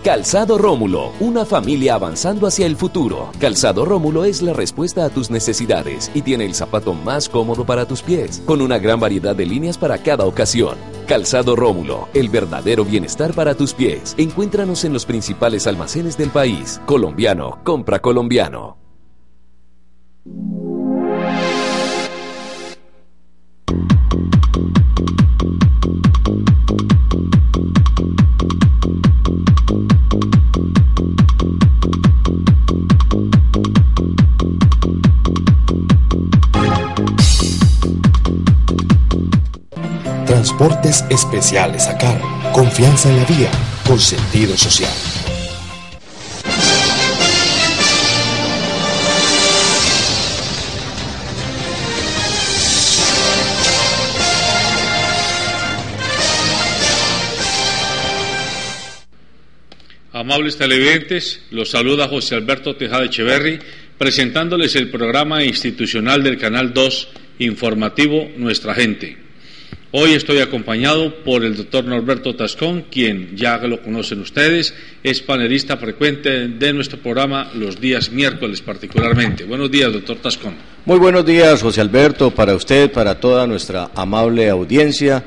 Calzado Rómulo, una familia avanzando hacia el futuro. Calzado Rómulo es la respuesta a tus necesidades y tiene el zapato más cómodo para tus pies, con una gran variedad de líneas para cada ocasión. Calzado Rómulo, el verdadero bienestar para tus pies. Encuéntranos en los principales almacenes del país. Colombiano, compra colombiano. Transportes especiales a cargo. Confianza en la vía, con sentido social. Amables televidentes, los saluda José Alberto Tejada Echeverri, presentándoles el programa institucional del Canal 2 informativo Nuestra Gente. Hoy estoy acompañado por el doctor Norberto Tascón, quien ya lo conocen ustedes, es panelista frecuente de nuestro programa los días miércoles particularmente. Buenos días, doctor Tascón. Muy buenos días, José Alberto, para usted, para toda nuestra amable audiencia,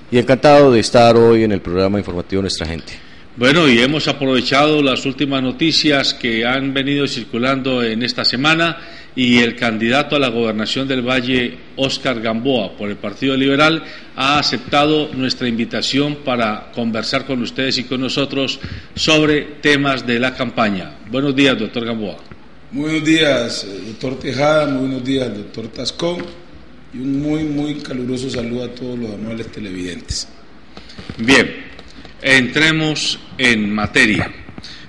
y encantado de estar hoy en el programa informativo Nuestra Gente. Bueno, y hemos aprovechado las últimas noticias que han venido circulando en esta semana, y el candidato a la gobernación del Valle, Óscar Gamboa, por el Partido Liberal, ha aceptado nuestra invitación para conversar con ustedes y con nosotros sobre temas de la campaña. Buenos días, doctor Gamboa. Muy buenos días, doctor Tejada, muy buenos días, doctor Tascón, y un muy caluroso saludo a todos los amables televidentes. Bien, entremos en materia.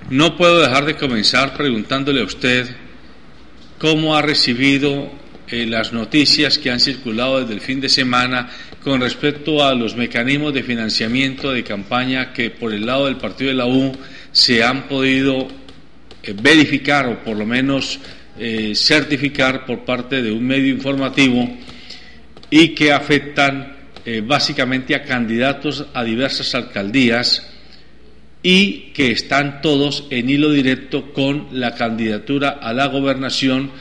No puedo dejar de comenzar preguntándole a usted cómo ha recibido las noticias que han circulado desde el fin de semana con respecto a los mecanismos de financiamiento de campaña que por el lado del partido de la U se han podido verificar o por lo menos certificar por parte de un medio informativo y que afectan básicamente a candidatos a diversas alcaldías y que están todos en hilo directo con la candidatura a la gobernación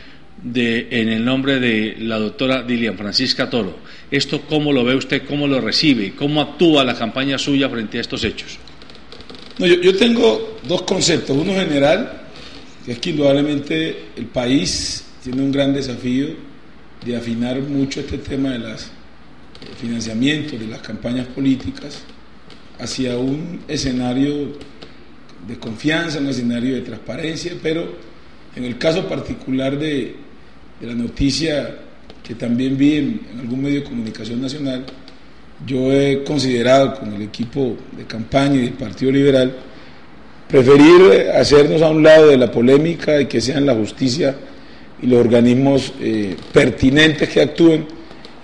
en el nombre de la doctora Dilian Francisca Toro. ¿Esto cómo lo ve usted, cómo lo recibe, cómo actúa la campaña suya frente a estos hechos? No, yo tengo dos conceptos. Uno general, que es que indudablemente el país tiene un gran desafío de afinar mucho este tema de los financiamientos de las campañas políticas hacia un escenario de confianza, un escenario de transparencia, pero en el caso particular de la noticia que también vi en algún medio de comunicación nacional, yo he considerado con el equipo de campaña y del Partido Liberal preferir hacernos a un lado de la polémica y que sean la justicia y los organismos pertinentes que actúen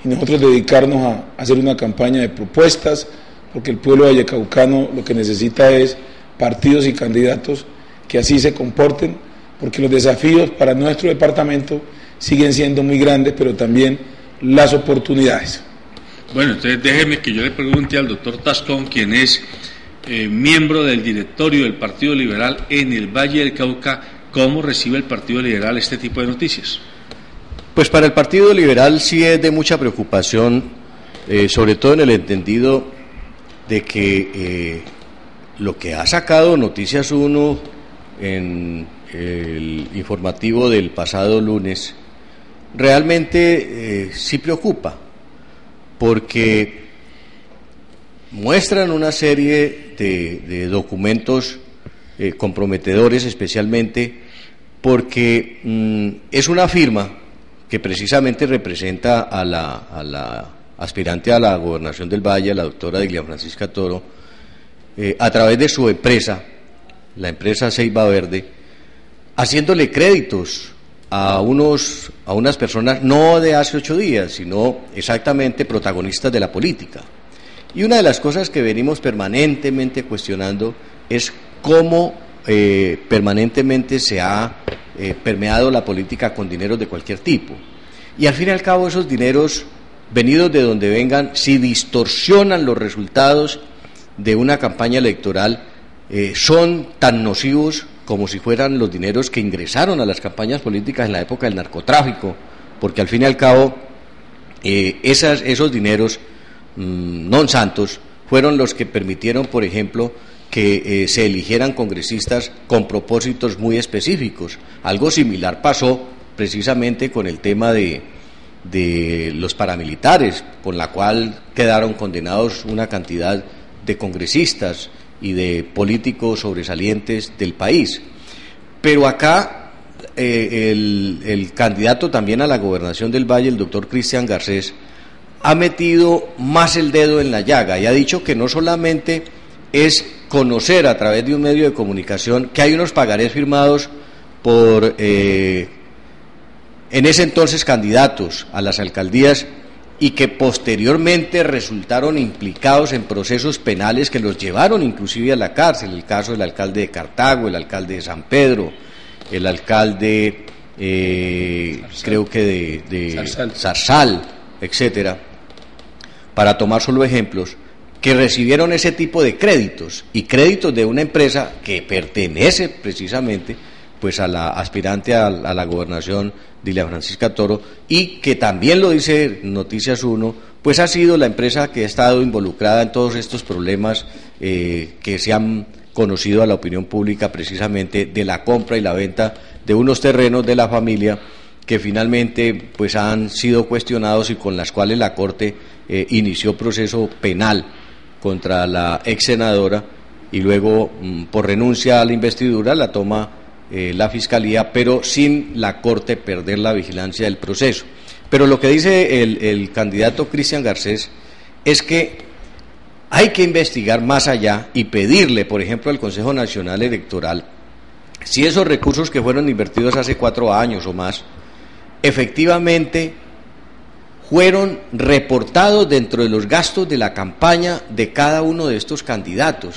y nosotros dedicarnos a hacer una campaña de propuestas, porque el pueblo vallecaucano lo que necesita es partidos y candidatos que así se comporten, porque los desafíos para nuestro departamento siguen siendo muy grandes, pero también las oportunidades. Bueno, entonces déjeme que yo le pregunte al doctor Tascón, quien es miembro del directorio del Partido Liberal en el Valle del Cauca, ¿cómo recibe el Partido Liberal este tipo de noticias? Pues para el Partido Liberal sí es de mucha preocupación, sobre todo en el entendido de que lo que ha sacado Noticias 1 en el informativo del pasado lunes realmente sí preocupa, porque muestran una serie de documentos comprometedores, especialmente porque es una firma que precisamente representa a la aspirante a la gobernación del Valle, la doctora Dilian Francisca Toro, a través de su empresa, la empresa Ceiba Verde, haciéndole créditos a unas personas no de hace 8 días, sino exactamente protagonistas de la política. Y una de las cosas que venimos permanentemente cuestionando es cómo permanentemente se ha permeado la política con dineros de cualquier tipo. Y al fin y al cabo esos dineros, venidos de donde vengan, si distorsionan los resultados de una campaña electoral, son tan nocivos como si fueran los dineros que ingresaron a las campañas políticas en la época del narcotráfico, porque al fin y al cabo esos dineros non santos fueron los que permitieron, por ejemplo, que se eligieran congresistas con propósitos muy específicos. Algo similar pasó precisamente con el tema de los paramilitares, con la cual quedaron condenados una cantidad de congresistas y de políticos sobresalientes del país. Pero acá el candidato también a la gobernación del Valle, el doctor Cristian Garcés, ha metido más el dedo en la llaga y ha dicho que no solamente es conocer a través de un medio de comunicación que hay unos pagarés firmados por en ese entonces candidatos a las alcaldías y que posteriormente resultaron implicados en procesos penales que los llevaron inclusive a la cárcel, el caso del alcalde de Cartago, el alcalde de San Pedro, el alcalde creo que de Zarzal, etcétera, para tomar solo ejemplos, que recibieron ese tipo de créditos, y créditos de una empresa que pertenece precisamente pues a la aspirante a la gobernación, Dilia Francisca Toro, y que también lo dice Noticias 1, pues ha sido la empresa que ha estado involucrada en todos estos problemas que se han conocido a la opinión pública, precisamente de la compra y la venta de unos terrenos de la familia que finalmente pues han sido cuestionados y con las cuales la Corte inició proceso penal contra la ex senadora, y luego por renuncia a la investidura la toma la Fiscalía, pero sin la Corte perder la vigilancia del proceso. Pero lo que dice el candidato Cristian Garcés es que hay que investigar más allá y pedirle, por ejemplo, al Consejo Nacional Electoral, si esos recursos que fueron invertidos hace 4 años o más, efectivamente fueron reportados dentro de los gastos de la campaña de cada uno de estos candidatos,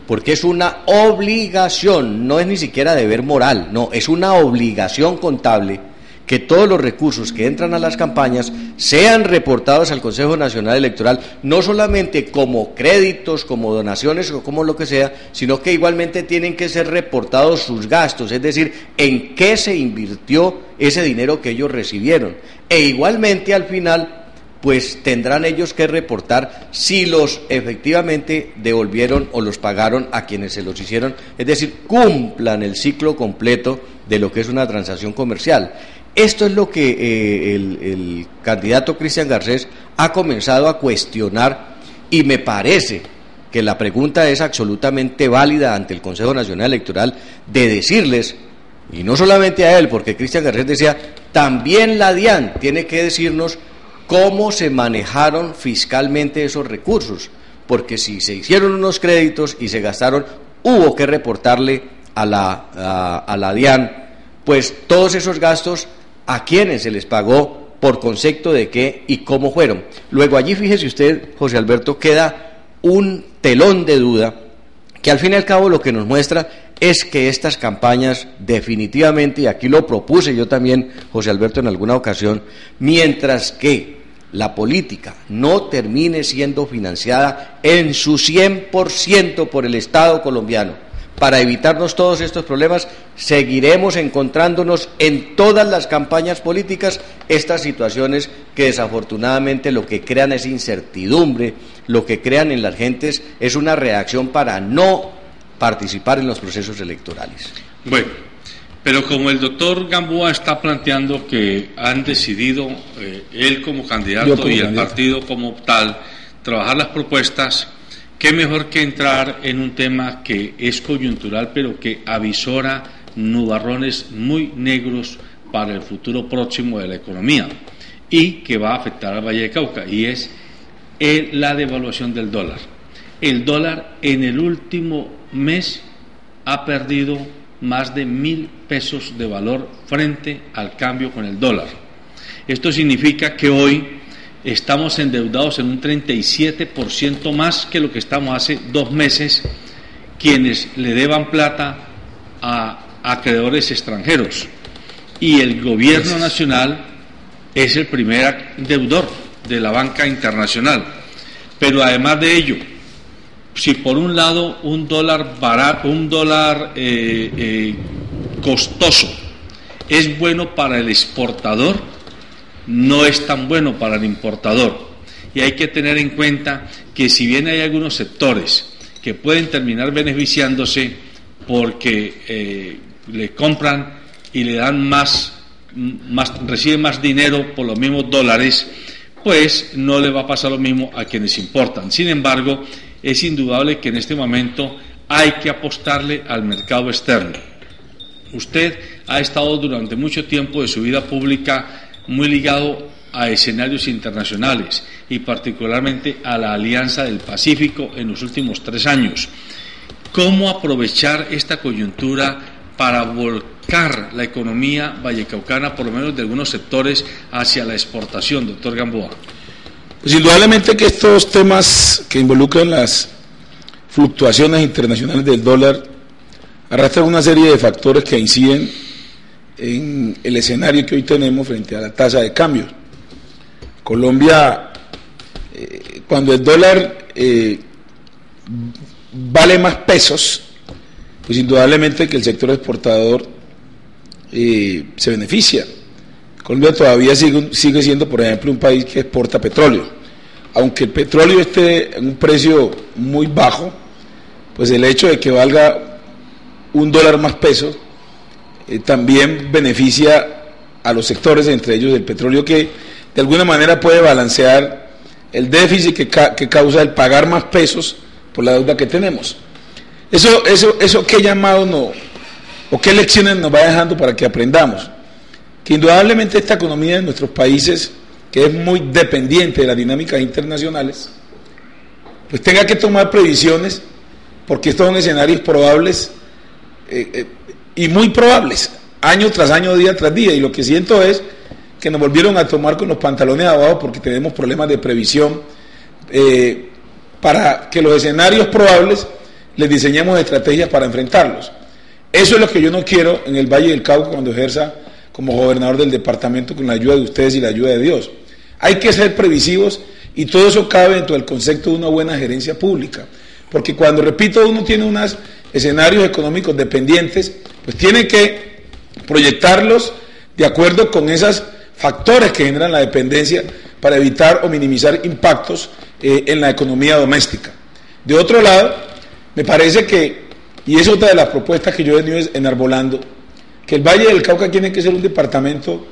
porque es una obligación, no es ni siquiera deber moral, no, es una obligación contable que todos los recursos que entran a las campañas sean reportados al Consejo Nacional Electoral, no solamente como créditos, como donaciones o como lo que sea, sino que igualmente tienen que ser reportados sus gastos, es decir, en qué se invirtió ese dinero que ellos recibieron. E igualmente al final pues tendrán ellos que reportar si los efectivamente devolvieron o los pagaron a quienes se los hicieron, es decir, cumplan el ciclo completo de lo que es una transacción comercial. Esto es lo que el candidato Cristian Garcés ha comenzado a cuestionar, y me parece que la pregunta es absolutamente válida ante el Consejo Nacional Electoral, de decirles, y no solamente a él, porque Cristian Garcés decía, también la DIAN tiene que decirnos cómo se manejaron fiscalmente esos recursos, porque si se hicieron unos créditos y se gastaron, hubo que reportarle a la DIAN pues todos esos gastos, a quienes se les pagó, por concepto de qué y cómo fueron. Luego allí, fíjese usted, José Alberto, queda un telón de duda que al fin y al cabo lo que nos muestra es que estas campañas definitivamente, y aquí lo propuse yo también, José Alberto, en alguna ocasión, mientras que la política no termine siendo financiada en su 100% por el Estado colombiano, para evitarnos todos estos problemas, seguiremos encontrándonos en todas las campañas políticas estas situaciones que desafortunadamente lo que crean es incertidumbre, lo que crean en las gentes es una reacción para no participar en los procesos electorales. Bueno, pero como el doctor Gamboa está planteando que han decidido él como candidato y el partido como tal trabajar las propuestas, qué mejor que entrar en un tema que es coyuntural, pero que avisora nubarrones muy negros para el futuro próximo de la economía y que va a afectar al Valle de Cauca, y es la devaluación del dólar. El dólar en el último mes ha perdido más de 1.000 pesos de valor frente al cambio con el dólar. Esto significa que hoy estamos endeudados en un 37% más que lo que estamos hace 2 meses, quienes le deban plata a acreedores extranjeros, y el gobierno nacional es el primer deudor de la banca internacional. Pero además de ello, si por un lado un dólar barato, costoso es bueno para el exportador, no es tan bueno para el importador. Y hay que tener en cuenta que si bien hay algunos sectores que pueden terminar beneficiándose porque le compran y le dan reciben más dinero por los mismos dólares, pues no le va a pasar lo mismo a quienes importan. Sin embargo, es indudable que en este momento hay que apostarle al mercado externo. Usted ha estado durante mucho tiempo de su vida pública muy ligado a escenarios internacionales y particularmente a la Alianza del Pacífico en los últimos 3 años. ¿Cómo aprovechar esta coyuntura para volcar la economía vallecaucana, por lo menos de algunos sectores, hacia la exportación, doctor Gamboa? Pues indudablemente que estos temas que involucran las fluctuaciones internacionales del dólar arrastran una serie de factores que inciden en el escenario que hoy tenemos frente a la tasa de cambio. Colombia, cuando el dólar vale más pesos, pues indudablemente que el sector exportador se beneficia. Colombia todavía sigue siendo, por ejemplo, un país que exporta petróleo. Aunque el petróleo esté en un precio muy bajo, pues el hecho de que valga $1 más pesos también beneficia a los sectores, entre ellos el petróleo, que de alguna manera puede balancear el déficit que causa el pagar más pesos por la deuda que tenemos. Eso qué llamado no, o qué lecciones nos va dejando para que aprendamos. Que indudablemente esta economía de nuestros países, que es muy dependiente de las dinámicas internacionales, pues tenga que tomar previsiones, porque estos son escenarios probables y muy probables, año tras año, día tras día, y lo que siento es que nos volvieron a tomar con los pantalones abajo porque tenemos problemas de previsión para que los escenarios probables les diseñemos estrategias para enfrentarlos. Eso es lo que yo no quiero en el Valle del Cauca cuando ejerza como gobernador del departamento, con la ayuda de ustedes y la ayuda de Dios. Hay que ser previsivos, y todo eso cabe dentro del concepto de una buena gerencia pública, porque cuando, repito, uno tiene unos escenarios económicos dependientes, pues tiene que proyectarlos de acuerdo con esos factores que generan la dependencia para evitar o minimizar impactos en la economía doméstica. De otro lado, me parece que, y es otra de las propuestas que yo he venido enarbolando, que el Valle del Cauca tiene que ser un departamento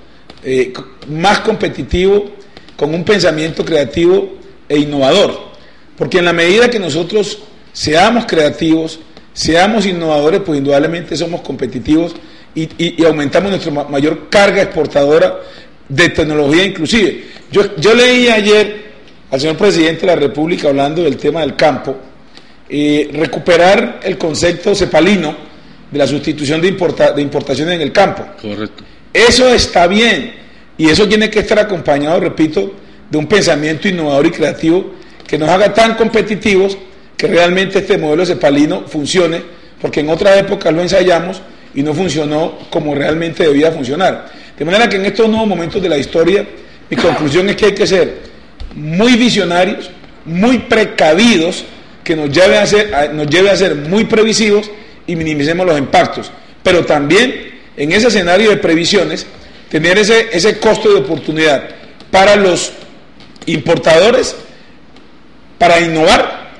más competitivo, con un pensamiento creativo e innovador, porque en la medida que nosotros seamos creativos, seamos innovadores, pues indudablemente somos competitivos y aumentamos nuestra mayor carga exportadora de tecnología inclusive. Yo leí ayer al señor presidente de la República hablando del tema del campo, recuperar el concepto cepalino de la sustitución de importaciones en el campo. Correcto. Eso está bien, y eso tiene que estar acompañado, repito, de un pensamiento innovador y creativo que nos haga tan competitivos que realmente este modelo cepalino funcione, porque en otra época lo ensayamos y no funcionó como realmente debía funcionar. De manera que en estos nuevos momentos de la historia, mi conclusión es que hay que ser muy visionarios, muy precavidos, que nos lleve a ser muy previsivos y minimicemos los impactos, pero también en ese escenario de previsiones tener ese costo de oportunidad para los importadores, para innovar,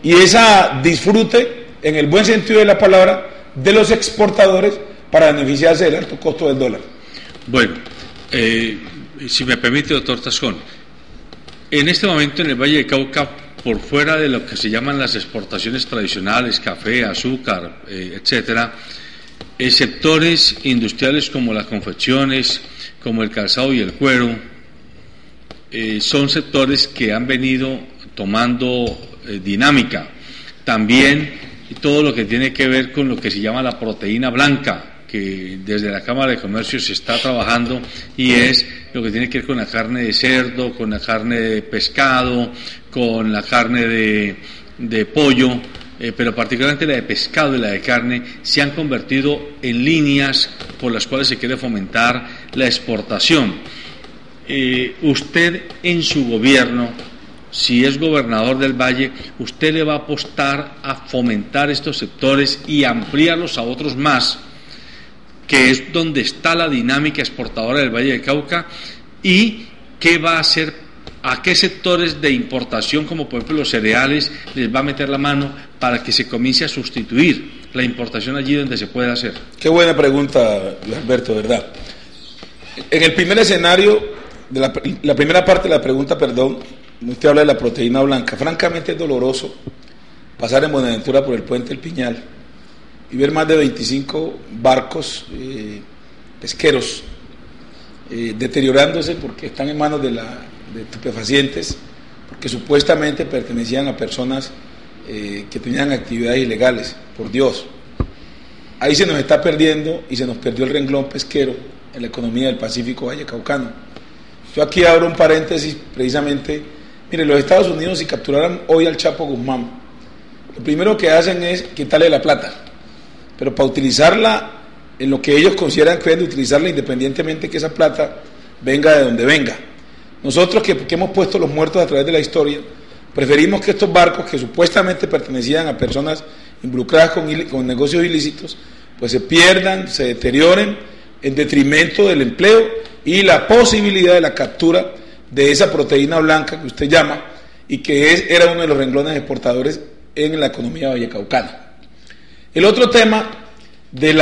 y esa disfrute en el buen sentido de la palabra de los exportadores para beneficiarse del alto costo del dólar. Bueno, si me permite, doctor Tascón, en este momento en el Valle del Cauca, por fuera de lo que se llaman las exportaciones tradicionales, café, azúcar, etcétera, sectores industriales como las confecciones, como el calzado y el cuero, son sectores que han venido tomando dinámica. También todo lo que tiene que ver con lo que se llama la proteína blanca, que desde la Cámara de Comercio se está trabajando, y es lo que tiene que ver con la carne de cerdo, con la carne de pescado, con la carne de pollo, pero particularmente la de pescado y la de carne se han convertido en líneas por las cuales se quiere fomentar la exportación. Usted en su gobierno si es gobernador del Valle, usted le va a apostar a fomentar estos sectores y ampliarlos a otros más, que es donde está la dinámica exportadora del Valle del Cauca, y qué va a hacer, a qué sectores de importación, como por ejemplo los cereales, les va a meter la mano para que se comience a sustituir la importación allí donde se puede hacer. Qué buena pregunta, Alberto, ¿verdad? En el primer escenario, de la primera parte de la pregunta, usted habla de la proteína blanca. Francamente es doloroso pasar en Buenaventura por el puente del Piñal y ver más de 25 barcos pesqueros deteriorándose porque están en manos de estupefacientes, porque supuestamente pertenecían a personas que tenían actividades ilegales. Por Dios, ahí se nos está perdiendo, y se nos perdió el renglón pesquero en la economía del Pacífico vallecaucano. Yo aquí abro un paréntesis precisamente. Mire, los Estados Unidos, si capturaran hoy al Chapo Guzmán, lo primero que hacen es quitarle la plata, pero para utilizarla en lo que ellos consideran que deben utilizarla, independientemente que esa plata venga de donde venga. Nosotros que hemos puesto los muertos a través de la historia, preferimos que estos barcos que supuestamente pertenecían a personas involucradas con negocios ilícitos, pues se pierdan, se deterioren en detrimento del empleo y la posibilidad de la captura de esa proteína blanca que usted llama y que era uno de los renglones exportadores en la economía vallecaucana. El otro tema de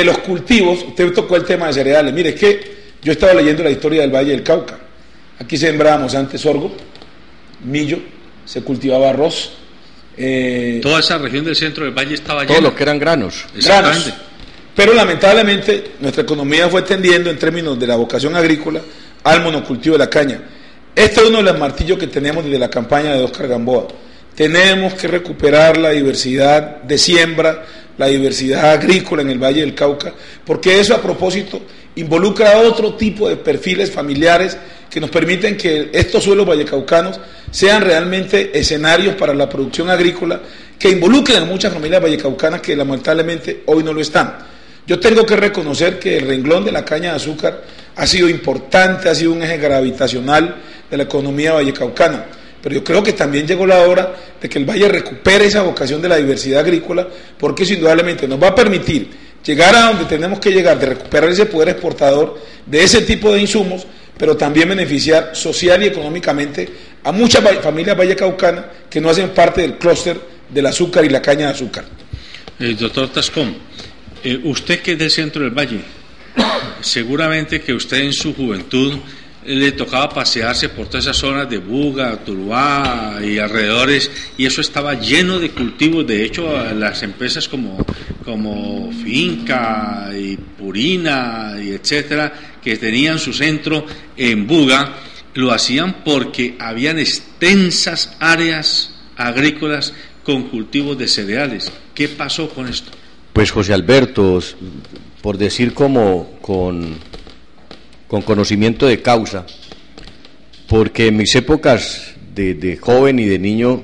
los cultivos, usted tocó el tema de cereales. Mire, es que yo estaba leyendo la historia del Valle del Cauca. Aquí sembrábamos antes sorgo, millo, se cultivaba arroz. Toda esa región del centro del Valle estaba llena. Todo lo que eran granos. Exactamente. Pero lamentablemente nuestra economía fue tendiendo en términos de la vocación agrícola al monocultivo de la caña. Este es uno de los martillos que tenemos desde la campaña de Óscar Gamboa. Tenemos que recuperar la diversidad de siembra, la diversidad agrícola en el Valle del Cauca, porque eso, a propósito, involucra a otro tipo de perfiles familiares que nos permiten que estos suelos vallecaucanos sean realmente escenarios para la producción agrícola, que involucren a muchas familias vallecaucanas que lamentablemente hoy no lo están. Yo tengo que reconocer que el renglón de la caña de azúcar ha sido importante, ha sido un eje gravitacional de la economía vallecaucana, pero yo creo que también llegó la hora de que el Valle recupere esa vocación de la diversidad agrícola, porque eso indudablemente nos va a permitir llegar a donde tenemos que llegar, de recuperar ese poder exportador de ese tipo de insumos, pero también beneficiar social y económicamente a muchas familias vallecaucanas que no hacen parte del clúster del azúcar y la caña de azúcar. Doctor Tascón, usted que es del centro del Valle, seguramente que usted en su juventud le tocaba pasearse por todas esas zonas de Buga, Tuluá y alrededores, y eso estaba lleno de cultivos. De hecho, las empresas como Finca y Purina y etcétera, que tenían su centro en Buga, lo hacían porque habían extensas áreas agrícolas con cultivos de cereales. ¿Qué pasó con esto? Pues José Alberto, por decir como con conocimiento de causa, porque en mis épocas de joven y de niño,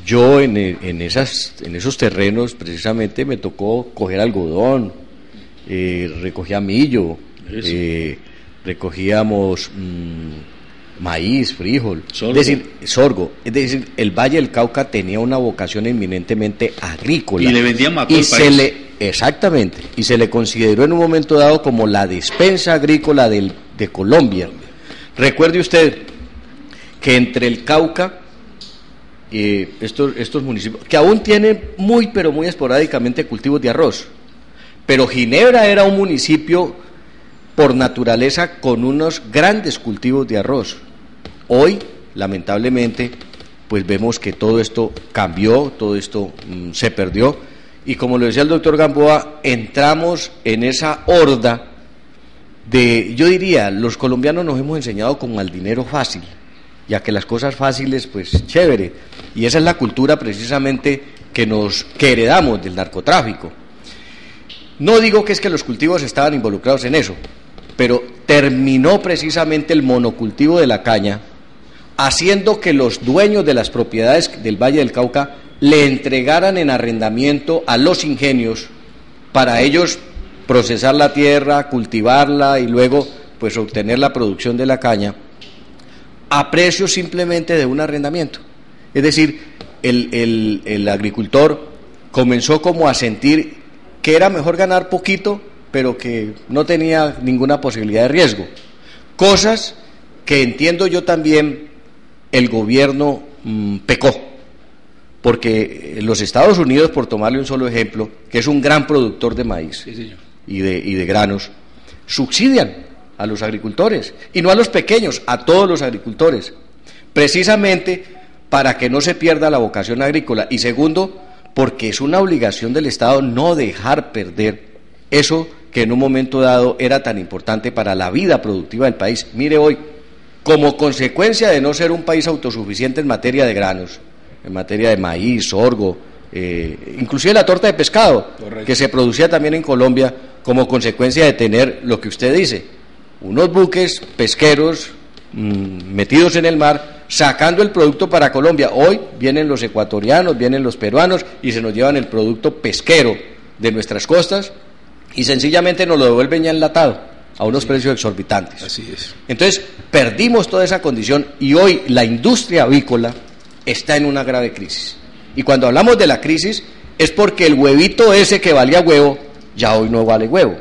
yo en esos terrenos precisamente me tocó coger algodón, recogía millo, recogíamos maíz, frijol, sorgo. Es decir, el Valle del Cauca tenía una vocación eminentemente agrícola. Y le vendían a todo el país. Exactamente, y se le consideró en un momento dado como la despensa agrícola de Colombia. Recuerde usted que entre el Cauca, estos municipios, que aún tienen muy pero muy esporádicamente cultivos de arroz, pero Ginebra era un municipio por naturaleza con unos grandes cultivos de arroz. Hoy, lamentablemente, pues vemos que todo esto cambió, todo esto se perdió. Y como lo decía el doctor Gamboa, entramos en esa horda yo diría, los colombianos nos hemos enseñado como al dinero fácil, ya que las cosas fáciles, pues chévere, y esa es la cultura precisamente que heredamos del narcotráfico. No digo que es que los cultivos estaban involucrados en eso, pero terminó precisamente el monocultivo de la caña, haciendo que los dueños de las propiedades del Valle del Cauca le entregaran en arrendamiento a los ingenios para ellos procesar la tierra, cultivarla y luego pues obtener la producción de la caña, a precio simplemente de un arrendamiento. Es decir, el agricultor comenzó como a sentir que era mejor ganar poquito, pero que no tenía ninguna posibilidad de riesgo. Cosas que entiendo yo también el gobierno pecó, porque los Estados Unidos, por tomarle un solo ejemplo, que es un gran productor de maíz, Sí, señor. y de granos, subsidian a los agricultores, y no a los pequeños, a todos los agricultores, precisamente para que no se pierda la vocación agrícola, y segundo, porque es una obligación del Estado no dejar perder eso que en un momento dado era tan importante para la vida productiva del país. Mire hoy, como consecuencia de no ser un país autosuficiente en materia de granos, en materia de maíz, sorgo, inclusive la torta de pescado, Correcto, que se producía también en Colombia, como consecuencia de tener lo que usted dice, unos buques pesqueros metidos en el mar, sacando el producto para Colombia. Hoy vienen los ecuatorianos, vienen los peruanos y se nos llevan el producto pesquero de nuestras costas y sencillamente nos lo devuelven ya enlatado a unos precios exorbitantes. Así es. Entonces perdimos toda esa condición y hoy la industria avícola está en una grave crisis. Y cuando hablamos de la crisis es porque el huevito ese que valía huevo ya hoy no vale huevo.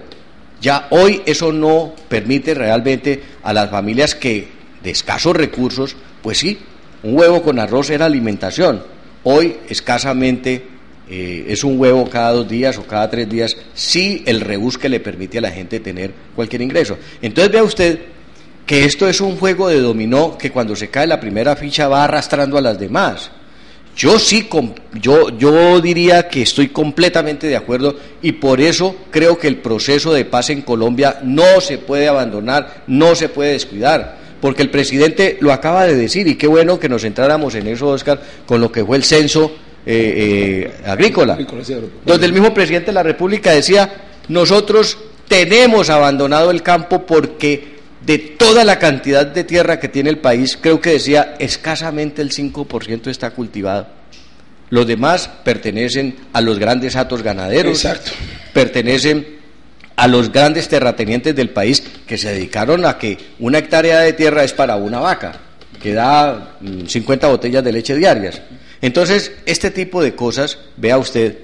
Ya hoy eso no permite realmente a las familias que de escasos recursos, pues sí, un huevo con arroz era alimentación. Hoy escasamente es un huevo cada 2 días o cada 3 días, si el rebusque le permite a la gente tener cualquier ingreso. Entonces vea usted que esto es un juego de dominó que cuando se cae la primera ficha va arrastrando a las demás. Yo sí, yo diría que estoy completamente de acuerdo y por eso creo que el proceso de paz en Colombia no se puede abandonar, no se puede descuidar, porque el presidente lo acaba de decir y qué bueno que nos centráramos en eso, Oscar, con lo que fue el censo agrícola, donde el mismo presidente de la República decía, nosotros tenemos abandonado el campo porque de toda la cantidad de tierra que tiene el país, creo que decía, escasamente el 5% está cultivado. Los demás pertenecen a los grandes hatos ganaderos, Exacto. pertenecen a los grandes terratenientes del país que se dedicaron a que 1 hectárea de tierra es para una vaca, que da 50 botellas de leche diarias. Entonces, este tipo de cosas, vea usted,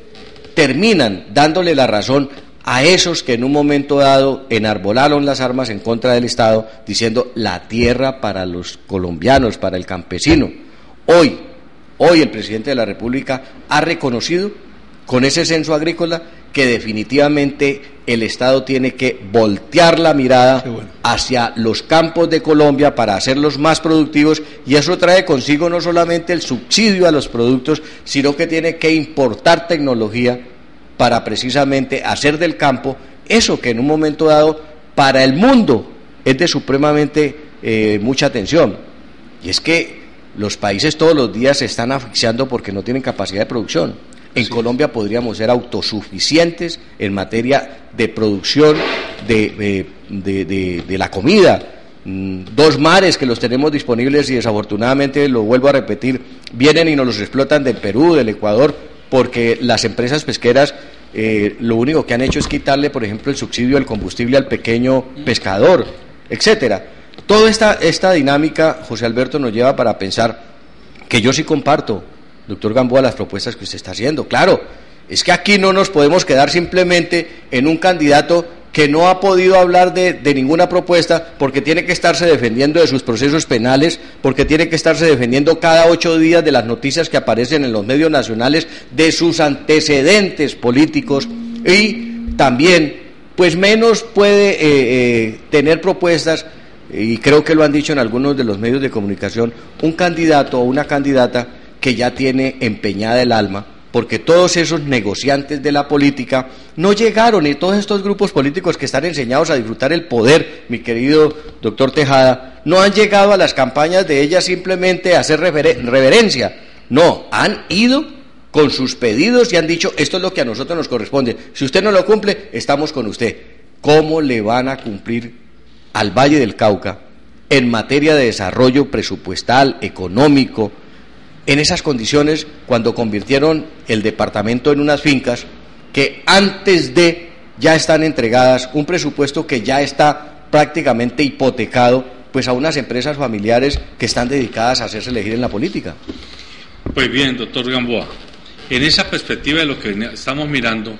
terminan dándole la razón a esos que en un momento dado enarbolaron las armas en contra del Estado, diciendo la tierra para los colombianos, para el campesino. Hoy el presidente de la República ha reconocido con ese censo agrícola que definitivamente el Estado tiene que voltear la mirada hacia los campos de Colombia para hacerlos más productivos, y eso trae consigo no solamente el subsidio a los productos, sino que tiene que importar tecnología para precisamente hacer del campo eso que en un momento dado para el mundo es de supremamente mucha atención. Y es que los países todos los días se están asfixiando porque no tienen capacidad de producción. En Colombia podríamos ser autosuficientes en materia de producción de la comida. 2 mares que los tenemos disponibles y desafortunadamente, lo vuelvo a repetir, vienen y nos los explotan del Perú, del Ecuador, porque las empresas pesqueras lo único que han hecho es quitarle, por ejemplo, el subsidio del combustible al pequeño pescador, etcétera. Toda esta dinámica, José Alberto, nos lleva para pensar que yo sí comparto, doctor Gamboa, las propuestas que usted está haciendo. Claro, es que aquí no nos podemos quedar simplemente en un candidato que no ha podido hablar de ninguna propuesta porque tiene que estarse defendiendo de sus procesos penales, porque tiene que estarse defendiendo cada 8 días de las noticias que aparecen en los medios nacionales, de sus antecedentes políticos, y también, pues menos puede tener propuestas, y creo que lo han dicho en algunos de los medios de comunicación, un candidato o una candidata que ya tiene empeñada el alma, porque todos esos negociantes de la política no llegaron, y todos estos grupos políticos que están enseñados a disfrutar el poder, mi querido doctor Tejada, no han llegado a las campañas de ellas simplemente a hacer reverencia, no, han ido con sus pedidos y han dicho, esto es lo que a nosotros nos corresponde, si usted no lo cumple, estamos con usted. ¿Cómo le van a cumplir al Valle del Cauca en materia de desarrollo presupuestal, económico, en esas condiciones, cuando convirtieron el departamento en unas fincas que antes de ya están entregadas, un presupuesto que ya está prácticamente hipotecado pues a unas empresas familiares que están dedicadas a hacerse elegir en la política. Pues bien, doctor Gamboa, en esa perspectiva de lo que estamos mirando,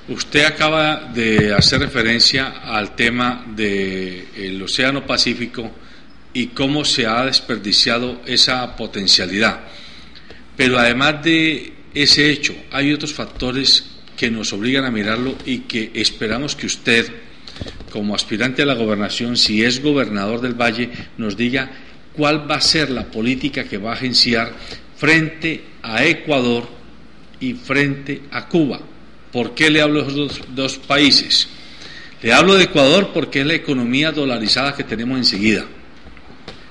usted acaba de hacer referencia al tema del Océano Pacífico y cómo se ha desperdiciado esa potencialidad. Pero además de ese hecho, hay otros factores que nos obligan a mirarlo y que esperamos que usted, como aspirante a la gobernación, si es gobernador del Valle, nos diga cuál va a ser la política que va a agenciar frente a Ecuador y frente a Cuba. ¿Por qué le hablo de esos dos países? Le hablo de Ecuador porque es la economía dolarizada que tenemos enseguida.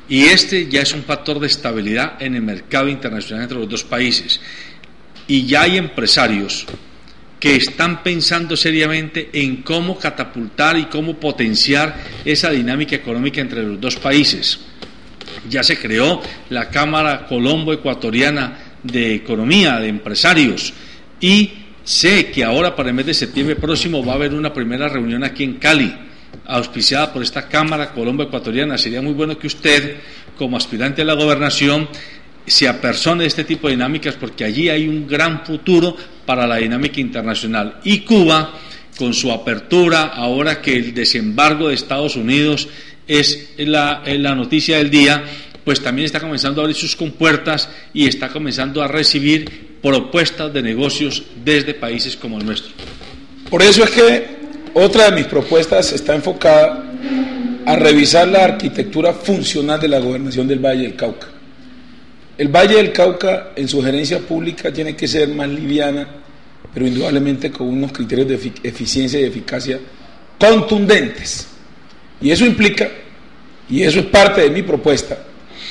Y este ya es un factor de estabilidad en el mercado internacional entre los dos países. Y ya hay empresarios que están pensando seriamente en cómo catapultar y cómo potenciar esa dinámica económica entre los dos países. Ya se creó la Cámara Colombo-Ecuatoriana de Economía, de Empresarios, y sé que ahora para el mes de septiembre próximo va a haber una primera reunión aquí en Cali, auspiciada por esta Cámara Colombo-Ecuatoriana. Sería muy bueno que usted, como aspirante a la gobernación, se apersone de este tipo de dinámicas, porque allí hay un gran futuro para la dinámica internacional. Y Cuba, con su apertura, ahora que el desembarco de Estados Unidos es la noticia del día, pues también está comenzando a abrir sus compuertas y está comenzando a recibir propuestas de negocios desde países como el nuestro. Por eso es que otra de mis propuestas está enfocada a revisar la arquitectura funcional de la gobernación del Valle del Cauca. El Valle del Cauca, en su gerencia pública, tiene que ser más liviana, pero indudablemente con unos criterios de eficiencia y eficacia contundentes. Y eso implica, y eso es parte de mi propuesta,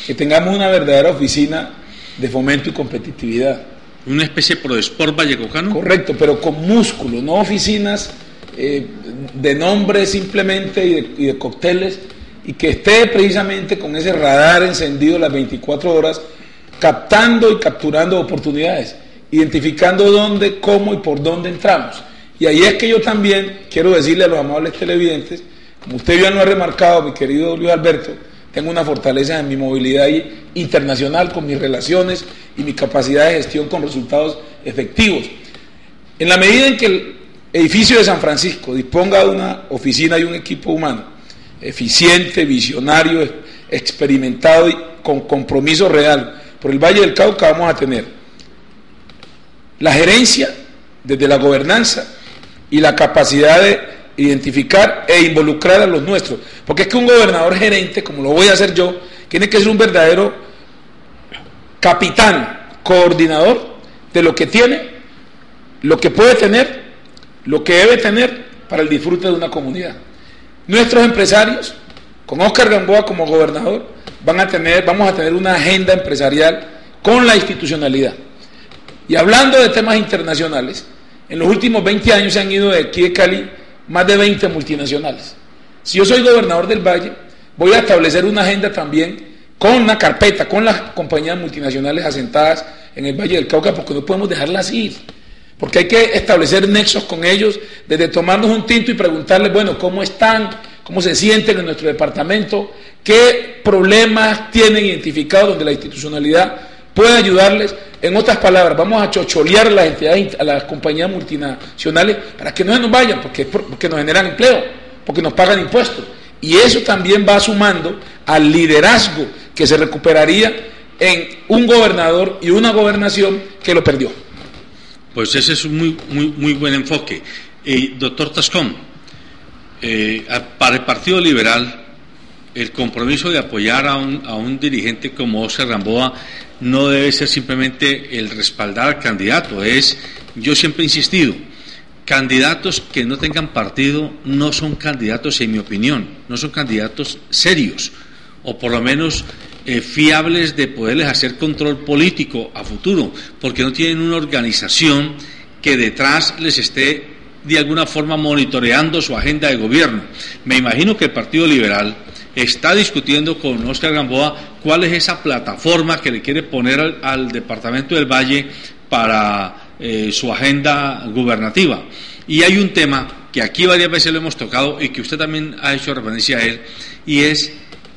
que tengamos una verdadera oficina de fomento y competitividad. ¿Una especie de Prodesport vallecaucano? Correcto, pero con músculo, no oficinas de nombre simplemente y de cócteles, y que esté precisamente con ese radar encendido las 24 horas, captando y capturando oportunidades, identificando dónde, cómo y por dónde entramos. Y ahí es que yo también quiero decirle a los amables televidentes, como usted ya lo ha remarcado, mi querido Luis Alberto, tengo una fortaleza en mi movilidad internacional, con mis relaciones y mi capacidad de gestión con resultados efectivos. En la medida en que el edificio de San Francisco disponga de una oficina y un equipo humano eficiente, visionario, experimentado y con compromiso real por el Valle del Cauca, vamos a tener la gerencia desde la gobernanza y la capacidad de identificar e involucrar a los nuestros, porque es que un gobernador gerente, como lo voy a hacer yo, tiene que ser un verdadero capitán, coordinador de lo que tiene, lo que puede tener, lo que debe tener para el disfrute de una comunidad. Nuestros empresarios, con Óscar Gamboa como gobernador, vamos a tener una agenda empresarial con la institucionalidad. Y hablando de temas internacionales, en los últimos 20 años se han ido de aquí de Cali más de 20 multinacionales. Si yo soy gobernador del Valle, voy a establecer una agenda también con una carpeta, con las compañías multinacionales asentadas en el Valle del Cauca, porque no podemos dejarlas ir, porque hay que establecer nexos con ellos, desde tomarnos un tinto y preguntarles, bueno, ¿cómo están? ¿Cómo se sienten en nuestro departamento? ¿Qué problemas tienen identificados donde la institucionalidad puede ayudarles? En otras palabras, vamos a chocholear a las entidades, a las compañías multinacionales para que no se nos vayan, porque nos generan empleo, porque nos pagan impuestos. Y eso también va sumando al liderazgo que se recuperaría en un gobernador y una gobernación que lo perdió. Pues ese es un muy buen enfoque. Doctor Tascón, para el Partido Liberal, el compromiso de apoyar a un dirigente como Óscar Gamboa no debe ser simplemente el respaldar al candidato. Yo siempre he insistido, candidatos que no tengan partido no son candidatos, en mi opinión, no son candidatos serios, o por lo menos fiables de poderles hacer control político a futuro, porque no tienen una organización que detrás les esté de alguna forma monitoreando su agenda de gobierno. Me imagino que el Partido Liberal está discutiendo con Óscar Gamboa cuál es esa plataforma que le quiere poner al Departamento del Valle para su agenda gubernativa. Y hay un tema que aquí varias veces lo hemos tocado y que usted también ha hecho referencia a él, y es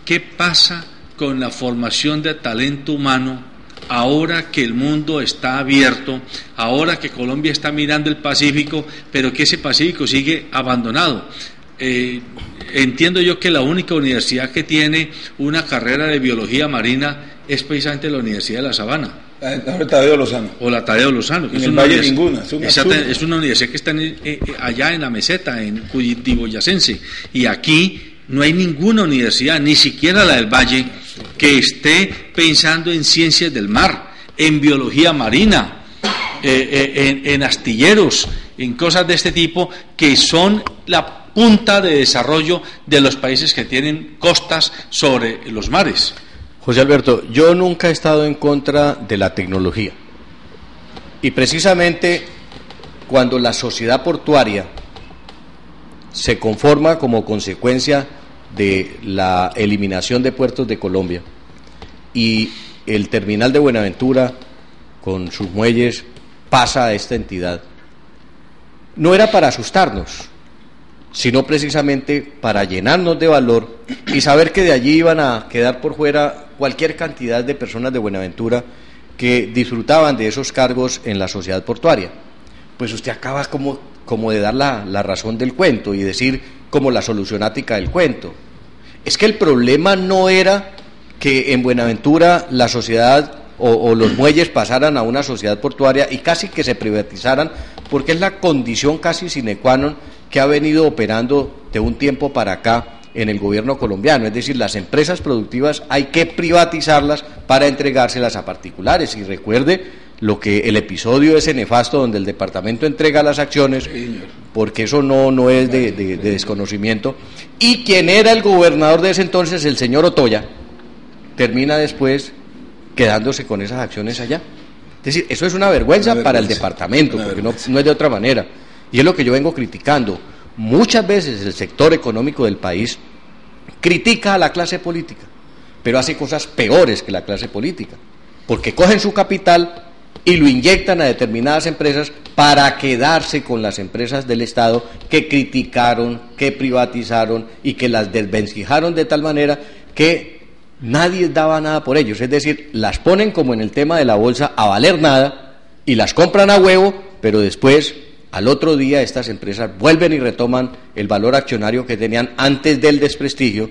¿qué pasa con la formación de talento humano ahora que el mundo está abierto, ahora que Colombia está mirando el Pacífico, pero que ese Pacífico sigue abandonado? Entiendo yo que la única universidad que tiene una carrera de biología marina es precisamente la Universidad de La Sabana. La Tadeo Lozano. O la Tadeo Lozano. En el Valle ninguna. Es una universidad que está allá en la meseta, en Cundiboyacense. Y aquí no hay ninguna universidad, ni siquiera la del Valle, que esté pensando en ciencias del mar, en biología marina, en astilleros, en cosas de este tipo, que son la punta de desarrollo de los países que tienen costas sobre los mares. José Alberto, yo nunca he estado en contra de la tecnología, y precisamente cuando la sociedad portuaria se conforma como consecuencia de la eliminación de puertos de Colombia y el terminal de Buenaventura con sus muelles pasa a esta entidad, no era para asustarnos, sino precisamente para llenarnos de valor y saber que de allí iban a quedar por fuera cualquier cantidad de personas de Buenaventura que disfrutaban de esos cargos en la sociedad portuaria. Pues usted acaba como de dar la razón del cuento y decir como la solucionática del cuento. Es que el problema no era que en Buenaventura la sociedad o los muelles pasaran a una sociedad portuaria y casi que se privatizaran, porque es la condición casi sine qua non que ha venido operando de un tiempo para acá en el gobierno colombiano. Es decir, las empresas productivas hay que privatizarlas para entregárselas a particulares. Y recuerde lo que el episodio ese nefasto donde el departamento entrega las acciones, porque eso no es de desconocimiento, y quien era el gobernador de ese entonces, el señor Otoya, termina después quedándose con esas acciones allá. Es decir, eso es una vergüenza para el departamento, porque no es de otra manera. Y es lo que yo vengo criticando. Muchas veces el sector económico del país critica a la clase política, pero hace cosas peores que la clase política, porque cogen su capital y lo inyectan a determinadas empresas para quedarse con las empresas del Estado que criticaron, que privatizaron y que las desvencijaron de tal manera que nadie daba nada por ellos. Es decir, las ponen como en el tema de la bolsa a valer nada y las compran a huevo, pero después al otro día estas empresas vuelven y retoman el valor accionario que tenían antes del desprestigio,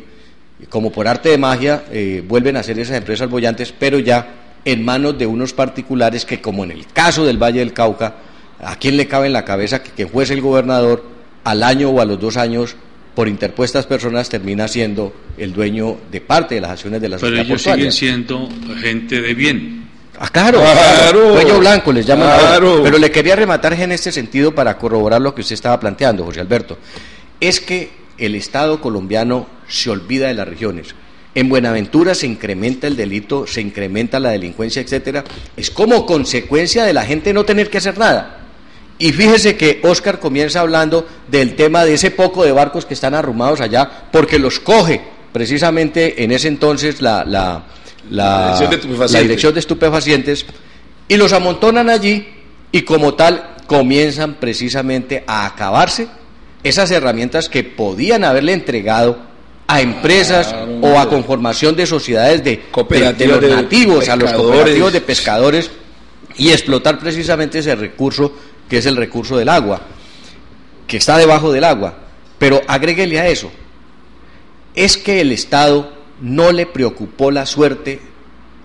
y como por arte de magia vuelven a ser esas empresas bollantes, pero ya en manos de unos particulares que, como en el caso del Valle del Cauca, ¿a quién le cabe en la cabeza que fuese el gobernador al año o a los 2 años, por interpuestas personas, termina siendo el dueño de parte de las acciones de la sociedad portuaria? Pero ellos siguen siendo gente de bien. Claro, cuello blanco les llaman ahora. Pero le quería rematar en este sentido para corroborar lo que usted estaba planteando, José Alberto. Es que el Estado colombiano se olvida de las regiones. En Buenaventura se incrementa el delito, se incrementa la delincuencia, etcétera. Es como consecuencia de la gente no tener que hacer nada. Y fíjese que Óscar comienza hablando del tema de ese poco de barcos que están arrumados allá, porque los coge precisamente en ese entonces la Dirección de Estupefacientes, y los amontonan allí, y como tal comienzan precisamente a acabarse esas herramientas que podían haberle entregado a empresas o a conformación de sociedades de los nativos, a los cooperativos de pescadores, y explotar precisamente ese recurso que es el recurso del agua, que está debajo del agua. Pero agréguele a eso, es que el Estado no le preocupó la suerte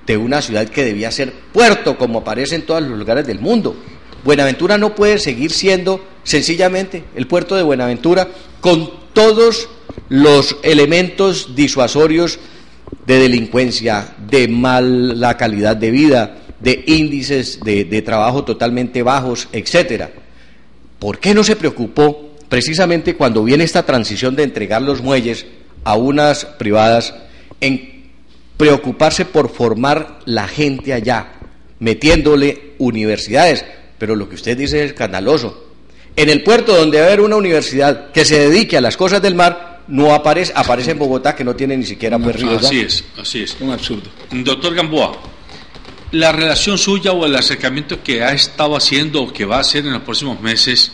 de una ciudad que debía ser puerto, como aparece en todos los lugares del mundo. Buenaventura no puede seguir siendo sencillamente el puerto de Buenaventura, con todos los elementos disuasorios de delincuencia, de mala calidad de vida, de índices de trabajo totalmente bajos, etcétera. ¿Por qué no se preocupó precisamente cuando viene esta transición de entregar los muelles a unas privadas, en preocuparse por formar la gente allá, metiéndole universidades? Pero lo que usted dice es escandaloso. En el puerto donde va a haber una universidad que se dedique a las cosas del mar, no aparece en Bogotá, que no tiene ni siquiera ríos. Así es. Un absurdo. Doctor Gamboa, la relación suya o el acercamiento que ha estado haciendo o que va a hacer en los próximos meses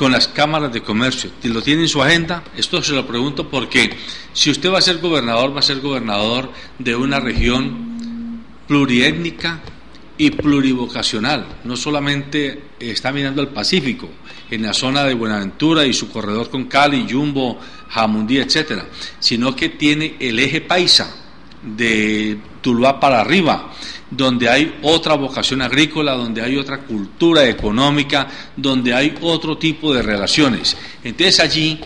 con las cámaras de comercio? ¿Lo tiene en su agenda? Esto se lo pregunto porque si usted va a ser gobernador de una región pluriétnica y plurivocacional. No solamente está mirando al Pacífico, en la zona de Buenaventura y su corredor con Cali, Yumbo, Jamundí, etcétera, sino que tiene el eje paisa de Tuluá para arriba, donde hay otra vocación agrícola, donde hay otra cultura económica, donde hay otro tipo de relaciones. Entonces allí,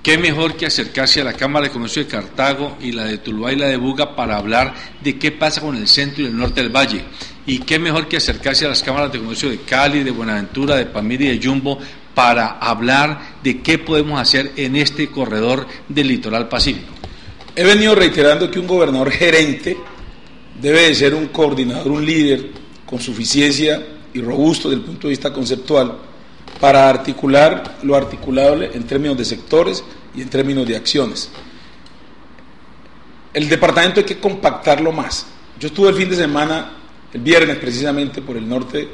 qué mejor que acercarse a la Cámara de Comercio de Cartago y la de Tuluá y la de Buga para hablar de qué pasa con el centro y el norte del valle. Y qué mejor que acercarse a las cámaras de comercio de Cali, de Buenaventura, de Palmira y de Yumbo para hablar de qué podemos hacer en este corredor del litoral pacífico. He venido reiterando que un gobernador gerente debe de ser un coordinador, un líder con suficiencia y robusto desde el punto de vista conceptual para articular lo articulable en términos de sectores y en términos de acciones. El departamento hay que compactarlo más. Yo estuve el fin de semana, el viernes precisamente, por el norte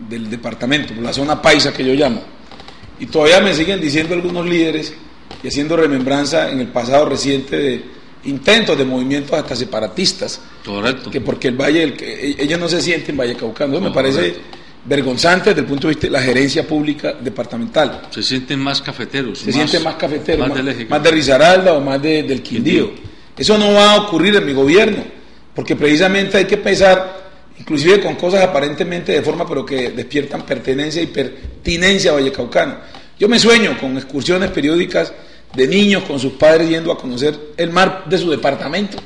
del departamento, por la zona paisa que yo llamo, y todavía me siguen diciendo algunos líderes y haciendo remembranza en el pasado reciente de intentos de movimientos hasta separatistas. Correcto. Que porque el valle, ellos no se sienten vallecaucanos. Me parece vergonzante desde el punto de vista de la gerencia pública departamental. Se sienten más cafeteros. Sienten más cafeteros, más de Risaralda o más del Quindío. Eso no va a ocurrir en mi gobierno, porque precisamente hay que pensar, inclusive con cosas aparentemente de forma, pero que despiertan pertenencia y pertinencia vallecaucana. Yo me sueño con excursiones periódicas de niños con sus padres yendo a conocer el mar de su departamento,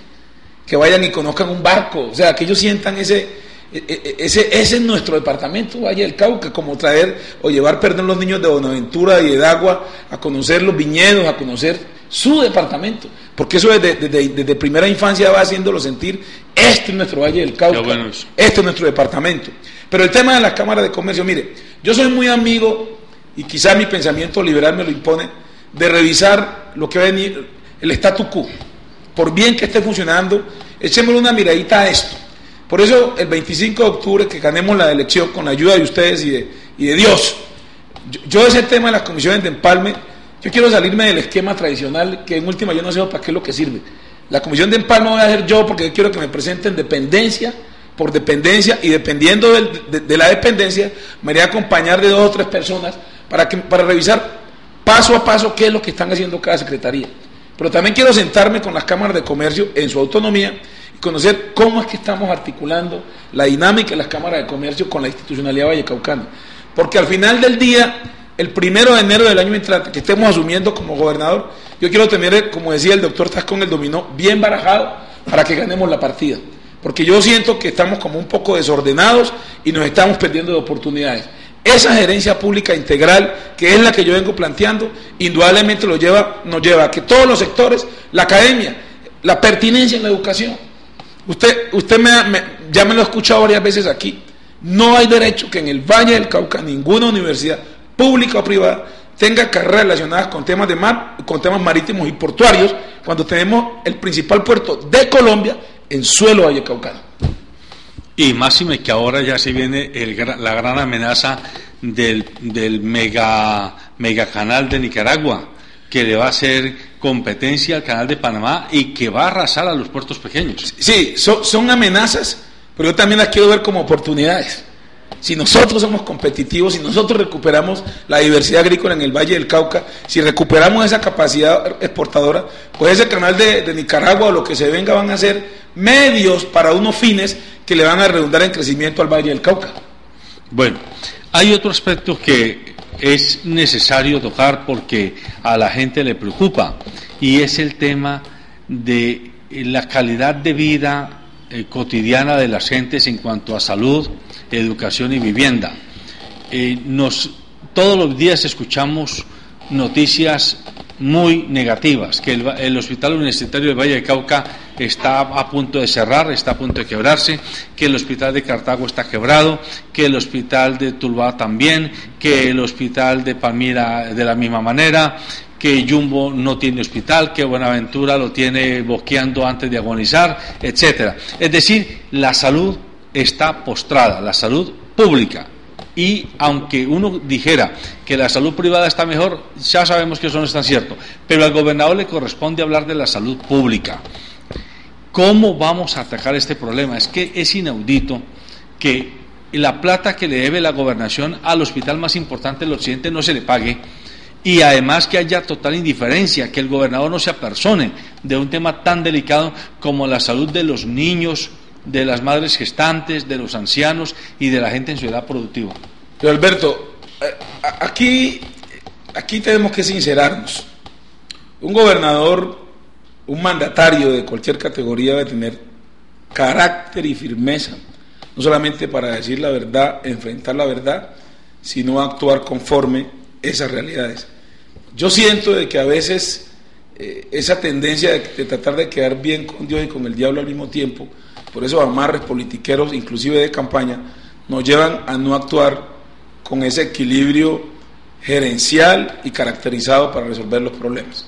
que vayan y conozcan un barco, o sea, que ellos sientan ese es nuestro departamento, Valle del Cauca, como traer o llevar, perdón, los niños de Buenaventura y de Dagua a conocer los viñedos, a conocer su departamento, porque eso desde primera infancia va haciéndolo sentir, este es nuestro Valle del Cauca, este es nuestro departamento. Pero el tema de las cámaras de comercio, mire, yo soy muy amigo, y quizá mi pensamiento liberal me lo impone, de revisar lo que va a venir, el statu quo, por bien que esté funcionando, echémosle una miradita a esto. Por eso el 25 de octubre que ganemos la elección con la ayuda de ustedes y de Dios, yo ese tema de las comisiones de empalme, yo quiero salirme del esquema tradicional, que en última yo no sé para qué es lo que sirve. La comisión de empalme voy a hacer yo porque yo quiero que me presenten dependencia por dependencia, y dependiendo de la dependencia me iré a acompañar de 2 o 3 personas para revisar paso a paso qué es lo que están haciendo cada secretaría. Pero también quiero sentarme con las cámaras de comercio en su autonomía y conocer cómo es que estamos articulando la dinámica de las cámaras de comercio con la institucionalidad vallecaucana. Porque al final del día, el 1 de enero del año entrante, que estemos asumiendo como gobernador, yo quiero tener, como decía el doctor Tascón, el dominó bien barajado para que ganemos la partida. Porque yo siento que estamos como un poco desordenados y nos estamos perdiendo de oportunidades. Esa gerencia pública integral, que es la que yo vengo planteando, indudablemente nos lleva a que todos los sectores, la academia, la pertinencia en la educación. Usted ya me lo ha escuchado varias veces aquí. No hay derecho que en el Valle del Cauca ninguna universidad pública o privada tenga carreras relacionadas con temas de mar, con temas marítimos y portuarios, cuando tenemos el principal puerto de Colombia en suelo vallecaucano. Y máxime que ahora ya se viene la gran amenaza del mega canal de Nicaragua, que le va a hacer competencia al canal de Panamá y que va a arrasar a los puertos pequeños. Sí, son amenazas, pero yo también las quiero ver como oportunidades. Si nosotros somos competitivos, si nosotros recuperamos la diversidad agrícola en el Valle del Cauca, si recuperamos esa capacidad exportadora, pues ese canal de Nicaragua o lo que se venga van a ser medios para unos fines que le van a redundar en crecimiento al Valle del Cauca. Bueno, hay otro aspecto que es necesario tocar porque a la gente le preocupa, y es el tema de la calidad de vida cotidiana de las gentes en cuanto a salud, educación y vivienda. Todos los días escuchamos noticias muy negativas, que el Hospital Universitario del Valle del Cauca está a punto de cerrar, está a punto de quebrarse, que el Hospital de Cartago está quebrado, que el Hospital de Tuluá también, que el Hospital de Palmira de la misma manera, que Yumbo no tiene hospital, que Buenaventura lo tiene boqueando antes de agonizar, etcétera. Es decir, la salud está postrada, la salud pública Y aunque uno dijera que la salud privada está mejor, ya sabemos que eso no es tan cierto, pero al gobernador le corresponde hablar de la salud pública. ¿Cómo vamos a atacar este problema? Es que es inaudito que la plata que le debe la gobernación al hospital más importante del occidente no se le pague, y además que haya total indiferencia, que el gobernador no se apersone de un tema tan delicado como la salud de los niños, de las madres gestantes, de los ancianos y de la gente en su edad productiva. Pero Alberto, aquí tenemos que sincerarnos. Un gobernador, un mandatario de cualquier categoría debe tener carácter y firmeza, no solamente para decir la verdad, enfrentar la verdad, sino actuar conforme esas realidades. Yo siento de que a veces esa tendencia de tratar de quedar bien con Dios y con el diablo al mismo tiempo, por esos amarres politiqueros, inclusive de campaña, nos llevan a no actuar con ese equilibrio gerencial y caracterizado para resolver los problemas.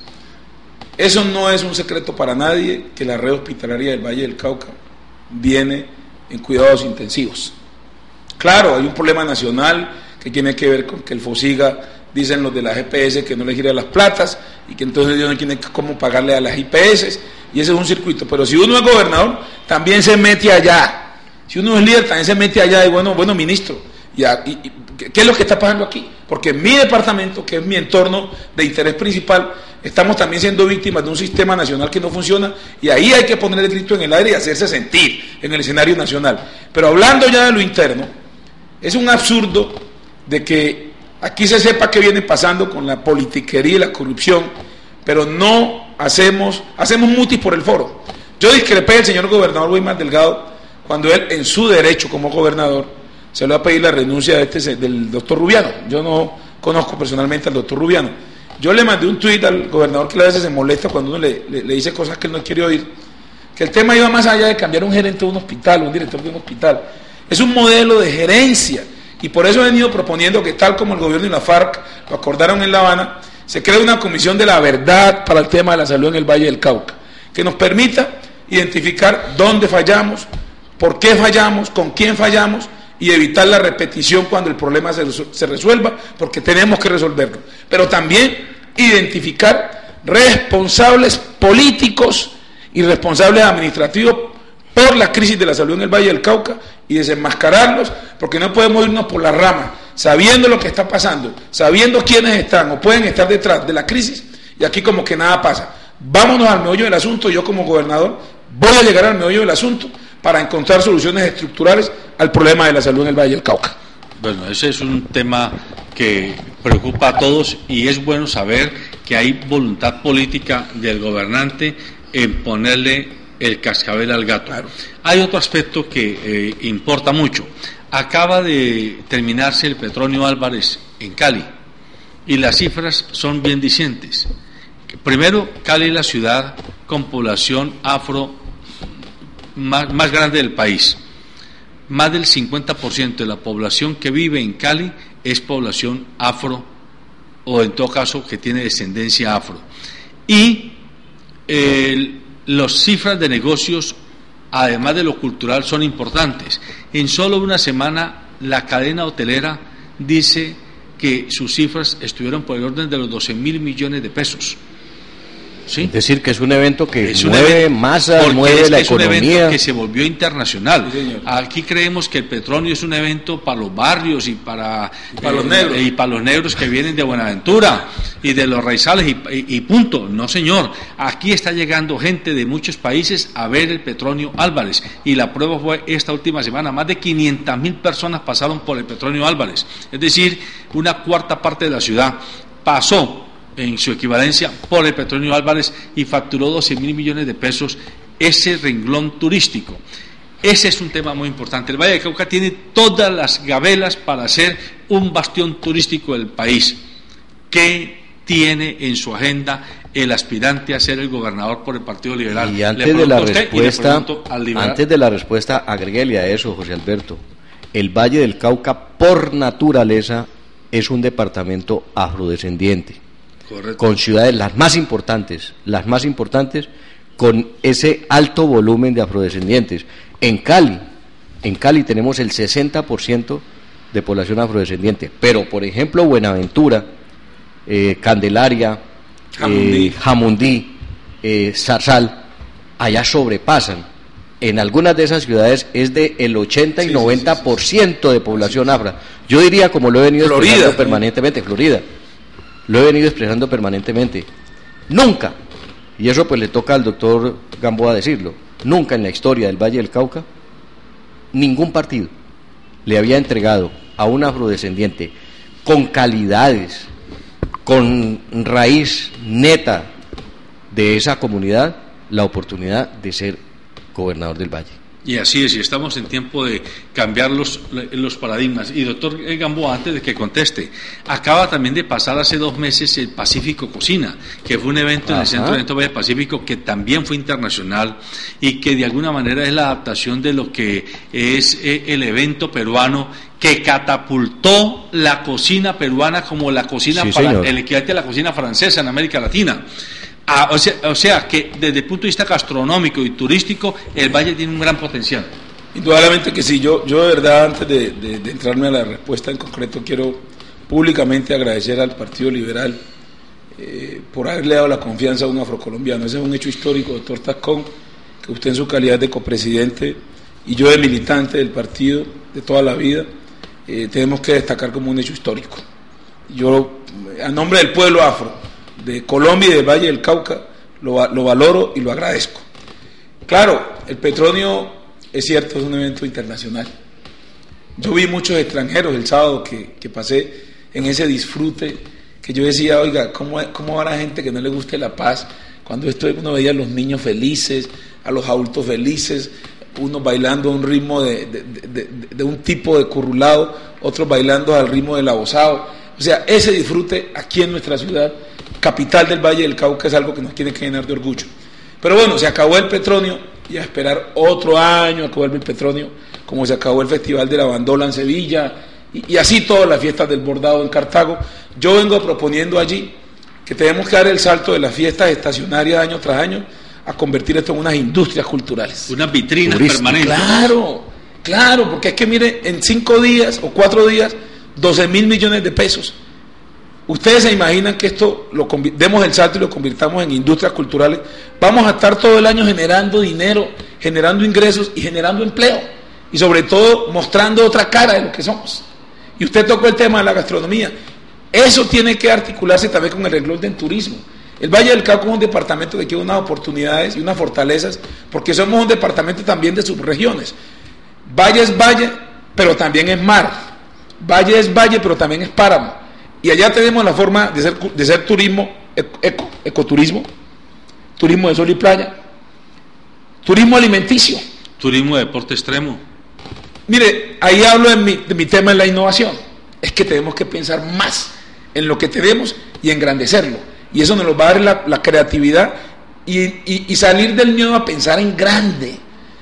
Eso no es un secreto para nadie, que la red hospitalaria del Valle del Cauca viene en cuidados intensivos. Claro, hay un problema nacional que tiene que ver con que el FOSIGA, dicen los de la GPS, que no le gira las platas y que entonces ellos no tienen cómo pagarle a las IPS, y ese es un circuito. Pero si uno es gobernador, también se mete allá. Si uno es líder, también se mete allá. Y bueno, ministro, ¿qué es lo que está pasando aquí? Porque en mi departamento, que es mi entorno de interés principal, estamos también siendo víctimas de un sistema nacional que no funciona, y ahí hay que poner el grito en el aire y hacerse sentir en el escenario nacional. Pero hablando ya de lo interno, es un absurdo de que aquí se sepa qué viene pasando con la politiquería y la corrupción, pero no hacemos mutis por el foro. Yo discrepé del señor gobernador Weimar Delgado cuando él, en su derecho como gobernador, se le va a pedir la renuncia del doctor Rubiano. Yo no conozco personalmente al doctor Rubiano. Yo le mandé un tuit al gobernador, que a veces se molesta cuando uno le dice cosas que él no quiere oír, que el tema iba más allá de cambiar un gerente de un hospital, un director de un hospital. Es un modelo de gerencia, y por eso he venido proponiendo que, tal como el gobierno y la FARC lo acordaron en La Habana, se cree una comisión de la verdad para el tema de la salud en el Valle del Cauca, que nos permita identificar dónde fallamos, por qué fallamos, con quién fallamos, y evitar la repetición cuando el problema se resuelva, porque tenemos que resolverlo. Pero también identificar responsables políticos y responsables administrativos por la crisis de la salud en el Valle del Cauca y desenmascararlos, porque no podemos irnos por las ramas, sabiendo lo que está pasando, sabiendo quiénes están o pueden estar detrás de la crisis, y aquí como que nada pasa. Vámonos al meollo del asunto. Yo como gobernador voy a llegar al meollo del asunto para encontrar soluciones estructurales al problema de la salud en el Valle del Cauca. Bueno, ese es un tema que preocupa a todos, y es bueno saber que hay voluntad política del gobernante en ponerle el cascabel al gato. Claro. Hay otro aspecto que importa mucho. Acaba de terminarse el Petronio Álvarez en Cali, y las cifras son bien dicientes. Primero, Cali es la ciudad con población afro más grande del país. Más del 50% de la población que vive en Cali es población afro, o en todo caso que tiene descendencia afro. Y las cifras de negocios, además de lo cultural, son importantes. En solo una semana, la cadena hotelera dice que sus cifras estuvieron por el orden de los 12.000 millones de pesos. ¿Sí? Es decir, que es un evento que mueve masas, mueve la economía. Es un evento que se volvió internacional. Sí, aquí creemos que el Petronio es un evento para los barrios y para los negros que vienen de Buenaventura y de los Raizales y punto. No, señor. Aquí está llegando gente de muchos países a ver el Petronio Álvarez, y la prueba fue esta última semana. Más de 500.000 personas pasaron por el Petronio Álvarez. Es decir, una cuarta parte de la ciudad pasó en su equivalencia por el Petronio Álvarez y facturó 12.000 millones de pesos ese renglón turístico. Ese es un tema muy importante. El Valle del Cauca tiene todas las gabelas para ser un bastión turístico del país. ¿Qué tiene en su agenda el aspirante a ser el gobernador por el Partido Liberal? Y antes de la respuesta, agréguele a eso, José Alberto. El Valle del Cauca, por naturaleza, es un departamento afrodescendiente. Correcto. Con ciudades las más importantes, con ese alto volumen de afrodescendientes. En Cali tenemos el 60% de población afrodescendiente, pero por ejemplo Buenaventura, Candelaria, Jamundí, Zarzal, allá sobrepasan. En algunas de esas ciudades es de el 80 y 90% de población afro. Yo diría, como lo he venido expresando permanentemente, Florida, lo he venido expresando permanentemente, nunca, y eso pues le toca al doctor Gamboa decirlo, nunca en la historia del Valle del Cauca ningún partido le había entregado a un afrodescendiente con calidades, con raíz neta de esa comunidad, la oportunidad de ser gobernador del Valle. Y así es, y estamos en tiempo de cambiar los paradigmas. Y doctor Gamboa, antes de que conteste, acaba también de pasar hace 2 meses el Pacífico Cocina, que fue un evento en el Centro de Eventos Valle Pacífico que también fue internacional y que de alguna manera es la adaptación de lo que es el evento peruano que catapultó la cocina peruana como la cocina el equivalente a la cocina francesa en América Latina. O sea que desde el punto de vista gastronómico y turístico el Valle tiene un gran potencial. Indudablemente que sí. Yo de verdad, antes de entrarme a la respuesta en concreto, quiero públicamente agradecer al Partido Liberal por haberle dado la confianza a un afrocolombiano. Ese es un hecho histórico, doctor Tascón, que usted en su calidad de copresidente y yo de militante del partido de toda la vida tenemos que destacar como un hecho histórico. Yo, a nombre del pueblo afro de Colombia y del Valle del Cauca, lo valoro y lo agradezco. Claro, el Petronio, es cierto, es un evento internacional. Yo vi muchos extranjeros el sábado que pasé en ese disfrute, que yo decía, oiga, ¿cómo va la gente que no le guste la paz? Cuando uno veía a los niños felices, a los adultos felices, unos bailando a un ritmo de un tipo de currulado, otros bailando al ritmo del abosado. O sea, ese disfrute aquí en nuestra ciudad, capital del Valle del Cauca, es algo que nos tiene que llenar de orgullo. Pero bueno, se acabó el Petronio y a esperar otro año a que vuelva el Petronio, como se acabó el Festival de la Bandola en Sevilla y así todas las fiestas del bordado en Cartago. Yo vengo proponiendo allí que tenemos que dar el salto de las fiestas estacionarias año tras año a convertir esto en unas industrias culturales. Unas vitrinas permanentes. Claro, porque es que mire, en 5 días o 4 días, 12.000 millones de pesos. Ustedes se imaginan que esto demos el salto y lo convirtamos en industrias culturales. Vamos a estar todo el año generando dinero, generando ingresos y generando empleo. Y sobre todo mostrando otra cara de lo que somos. Y usted tocó el tema de la gastronomía. Eso tiene que articularse también con el renglón del turismo. El Valle del Cauca es un departamento que tiene unas oportunidades y unas fortalezas, porque somos un departamento también de subregiones. Valle es valle, pero también es mar. Valle es valle, pero también es páramo. Y allá tenemos la forma de ser turismo, ecoturismo, turismo de sol y playa, turismo alimenticio. Turismo de deporte extremo. Mire, ahí hablo de mi tema en la innovación. Es que tenemos que pensar más en lo que tenemos y engrandecerlo. Y eso nos lo va a dar la creatividad y salir del miedo a pensar en grande.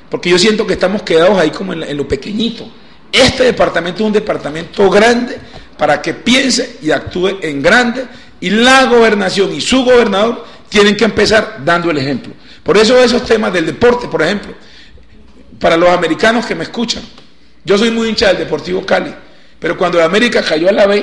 Porque yo siento que estamos quedados ahí como en lo pequeñito. Este departamento es un departamento grande para que piense y actúe en grande, y la gobernación y su gobernador tienen que empezar dando el ejemplo. Por eso esos temas del deporte, por ejemplo, para los americanos que me escuchan, yo soy muy hincha del Deportivo Cali, pero cuando el América cayó a la B,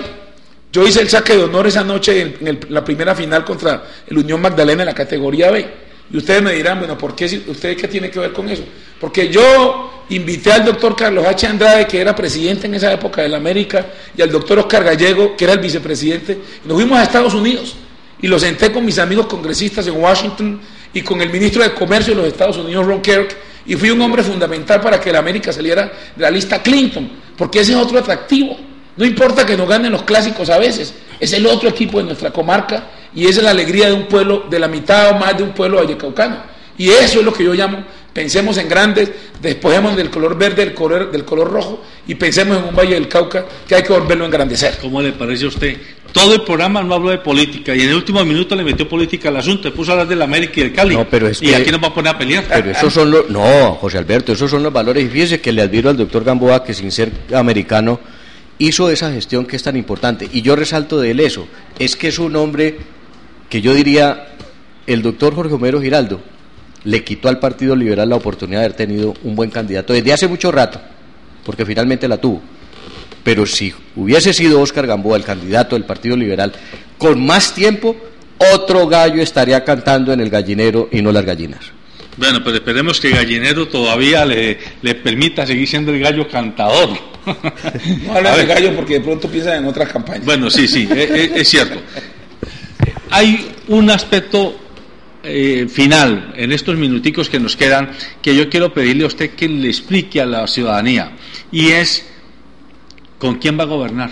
yo hice el saque de honor esa noche en la primera final contra el Unión Magdalena en la categoría B. Y ustedes me dirán, bueno, ¿por qué? ¿Ustedes qué tiene que ver con eso? Porque yo invité al doctor Carlos H. Andrade, que era presidente en esa época del América, y al doctor Oscar Gallego, que era el vicepresidente, y nos fuimos a Estados Unidos, y lo senté con mis amigos congresistas en Washington, y con el ministro de Comercio de los Estados Unidos, Ron Kirk, y fui un hombre fundamental para que el América saliera de la lista Clinton, porque ese es otro atractivo. No importa que nos ganen los clásicos a veces, es el otro equipo de nuestra comarca, y esa es la alegría de un pueblo, de la mitad o más de un pueblo vallecaucano. Y eso es lo que yo llamo, pensemos en grandes, despojemos del color verde, del color rojo, y pensemos en un Valle del Cauca que hay que volverlo a engrandecer. ¿Cómo le parece a usted? Todo el programa no habló de política, y en el último minuto le metió política al asunto, puso a hablar del América y del Cali, no, pero es y aquí nos va a poner a pelear. Pero esos son no, José Alberto, esos son los valores, y fíjese que le admiro al doctor Gamboa, que sin ser americano, hizo esa gestión que es tan importante, y yo resalto de él eso, es que es un hombre que yo diría, el doctor Jorge Homero Giraldo le quitó al Partido Liberal la oportunidad de haber tenido un buen candidato desde hace mucho rato, porque finalmente la tuvo, pero si hubiese sido Óscar Gamboa el candidato del Partido Liberal, con más tiempo, otro gallo estaría cantando en el gallinero y no las gallinas. Bueno, pero esperemos que el gallinero todavía le permita seguir siendo el gallo cantador. No habla de gallo porque de pronto piensa en otras campañas. Bueno, sí, es cierto. Hay un aspecto final en estos minuticos que nos quedan que yo quiero pedirle a usted que le explique a la ciudadanía, y es ¿con quién va a gobernar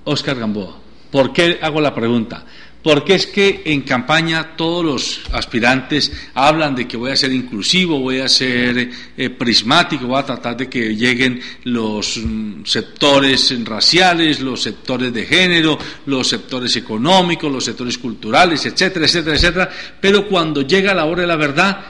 Óscar Gamboa? ¿Por qué hago la pregunta? Porque es que en campaña todos los aspirantes hablan de que voy a ser inclusivo, voy a ser prismático, voy a tratar de que lleguen los sectores raciales, los sectores de género, los sectores económicos, los sectores culturales, etcétera, etcétera, etcétera. Pero cuando llega la hora de la verdad,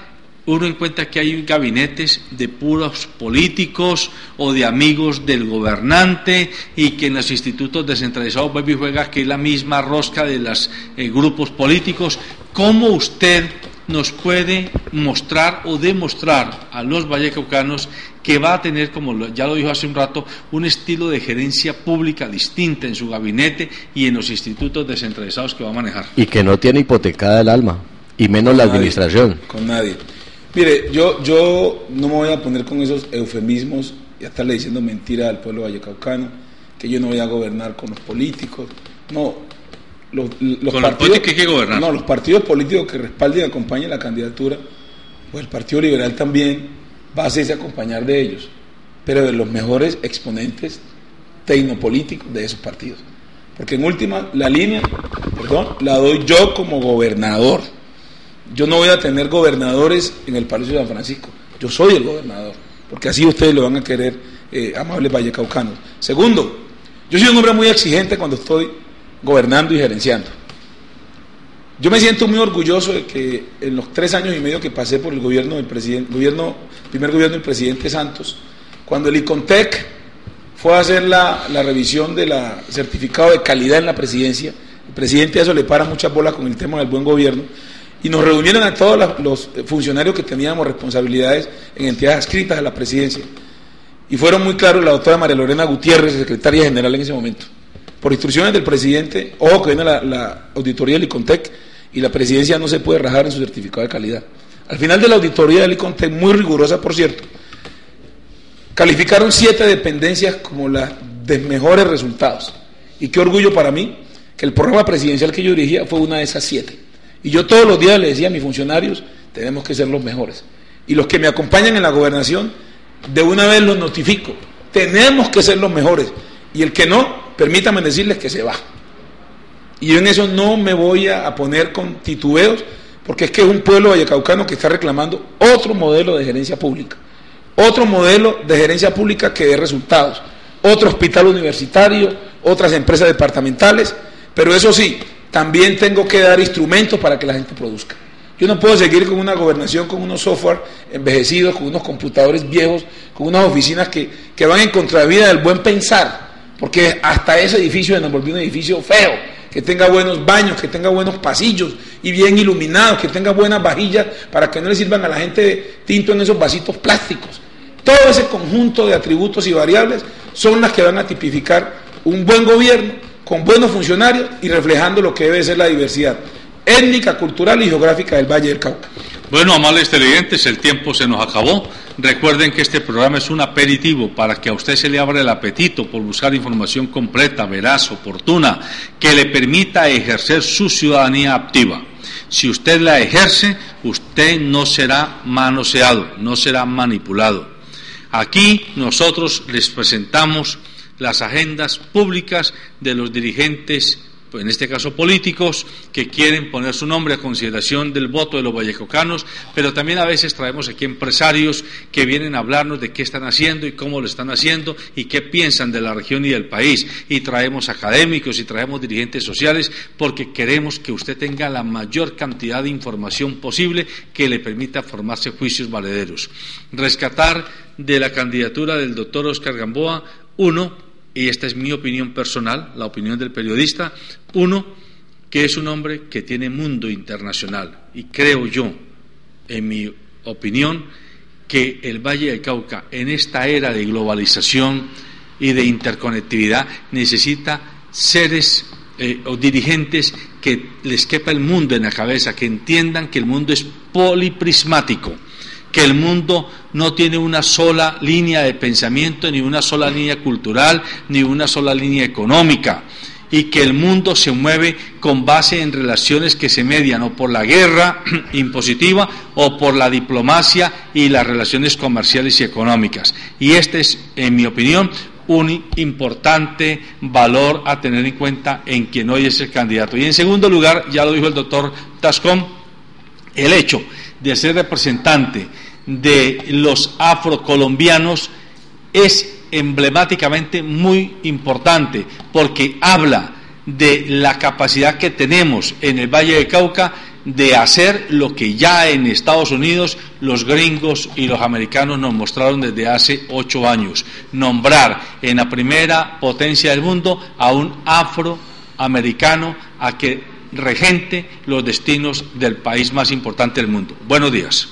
uno encuentra que hay gabinetes de puros políticos o de amigos del gobernante, y que en los institutos descentralizados vuelve y juega que es la misma rosca de los grupos políticos. ¿Cómo usted nos puede mostrar o demostrar a los vallecaucanos que va a tener, como ya lo dijo hace un rato, un estilo de gerencia pública distinta en su gabinete y en los institutos descentralizados que va a manejar? Y que no tiene hipotecada el alma, y menos la administración. Con nadie. Mire, yo no me voy a poner con esos eufemismos y a estarle diciendo mentira al pueblo vallecaucano, que yo no voy a gobernar con los políticos. No, los con partidos, los políticos hay que gobernar. No, los partidos políticos que respalden y acompañen la candidatura, pues el Partido Liberal también va a hacerse acompañar de ellos, pero de los mejores exponentes tecnopolíticos de esos partidos. Porque en última, la línea, la doy yo como gobernador. Yo no voy a tener gobernadores en el Palacio de San Francisco, yo soy el gobernador, porque así ustedes lo van a querer, amables vallecaucanos. Segundo, yo soy un hombre muy exigente cuando estoy gobernando y gerenciando. Yo me siento muy orgulloso de que en los 3 años y medio que pasé por el gobierno del primer gobierno del presidente Santos, cuando el ICONTEC fue a hacer la revisión del certificado de calidad en la presidencia, el presidente a eso le para muchas bolas con el tema del buen gobierno, y nos reunieron a todos los funcionarios que teníamos responsabilidades en entidades adscritas a la presidencia, y fueron muy claros la doctora María Lorena Gutiérrez, secretaria general en ese momento, por instrucciones del presidente, ojo que viene la auditoría del ICONTEC, y la presidencia no se puede rajar en su certificado de calidad. Al final de la auditoría del ICONTEC, muy rigurosa por cierto, calificaron 7 dependencias como las de mejores resultados, y qué orgullo para mí que el programa presidencial que yo dirigía fue una de esas 7. Y yo todos los días le decía a mis funcionarios, tenemos que ser los mejores. Y los que me acompañan en la gobernación, de una vez los notifico, tenemos que ser los mejores. Y el que no, permítanme decirles que se va. Y yo en eso no me voy a poner con titubeos, porque es que es un pueblo vallecaucano que está reclamando otro modelo de gerencia pública. Otro modelo de gerencia pública que dé resultados. Otro hospital universitario, otras empresas departamentales, pero eso sí, también tengo que dar instrumentos para que la gente produzca. Yo no puedo seguir con una gobernación con unos software envejecidos, con unos computadores viejos, con unas oficinas que van en contravía del buen pensar, porque hasta ese edificio se nos volvió un edificio feo, que tenga buenos baños, que tenga buenos pasillos y bien iluminados, que tenga buenas vajillas para que no le sirvan a la gente tinto en esos vasitos plásticos. Todo ese conjunto de atributos y variables son las que van a tipificar un buen gobierno, con buenos funcionarios y reflejando lo que debe ser la diversidad étnica, cultural y geográfica del Valle del Cauca. Bueno, amables televidentes, el tiempo se nos acabó. Recuerden que este programa es un aperitivo para que a usted se le abra el apetito por buscar información completa, veraz, oportuna, que le permita ejercer su ciudadanía activa. Si usted la ejerce, usted no será manoseado, no será manipulado. Aquí nosotros les presentamos las agendas públicas de los dirigentes, pues en este caso políticos, que quieren poner su nombre a consideración del voto de los vallecaucanos, pero también a veces traemos aquí empresarios que vienen a hablarnos de qué están haciendo y cómo lo están haciendo y qué piensan de la región y del país, y traemos académicos y traemos dirigentes sociales porque queremos que usted tenga la mayor cantidad de información posible que le permita formarse juicios valederos. Rescatar de la candidatura del doctor Óscar Gamboa, y esta es mi opinión personal, la opinión del periodista, que es un hombre que tiene mundo internacional, y creo yo, en mi opinión, que el Valle del Cauca, en esta era de globalización, y de interconectividad necesita seres o dirigentes que les quepa el mundo en la cabeza, que entiendan que el mundo es poliprismático, que el mundo no tiene una sola línea de pensamiento, ni una sola línea cultural, ni una sola línea económica, y que el mundo se mueve con base en relaciones que se median o por la guerra impositiva o por la diplomacia y las relaciones comerciales y económicas. Y este es, en mi opinión, un importante valor a tener en cuenta en quien hoy es el candidato. Y en segundo lugar, ya lo dijo el doctor Tascón, el hecho de ser representante de los afrocolombianos es emblemáticamente muy importante, porque habla de la capacidad que tenemos en el Valle del Cauca de hacer lo que ya en Estados Unidos los gringos y los americanos nos mostraron desde hace 8 años, nombrar en la primera potencia del mundo a un afroamericano a que regente los destinos del país más importante del mundo. Buenos días.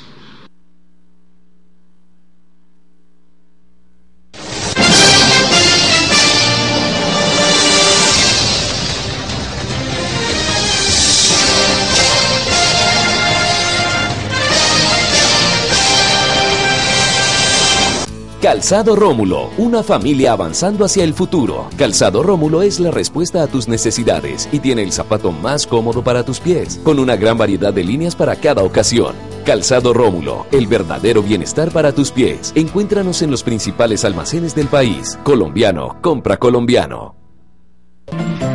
Calzado Rómulo, una familia avanzando hacia el futuro. Calzado Rómulo es la respuesta a tus necesidades y tiene el zapato más cómodo para tus pies, con una gran variedad de líneas para cada ocasión. Calzado Rómulo, el verdadero bienestar para tus pies. Encuéntranos en los principales almacenes del país. Colombiano, compra colombiano.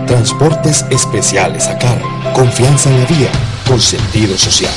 Transportes Especiales ACAR. Confianza en la vía, con sentido social.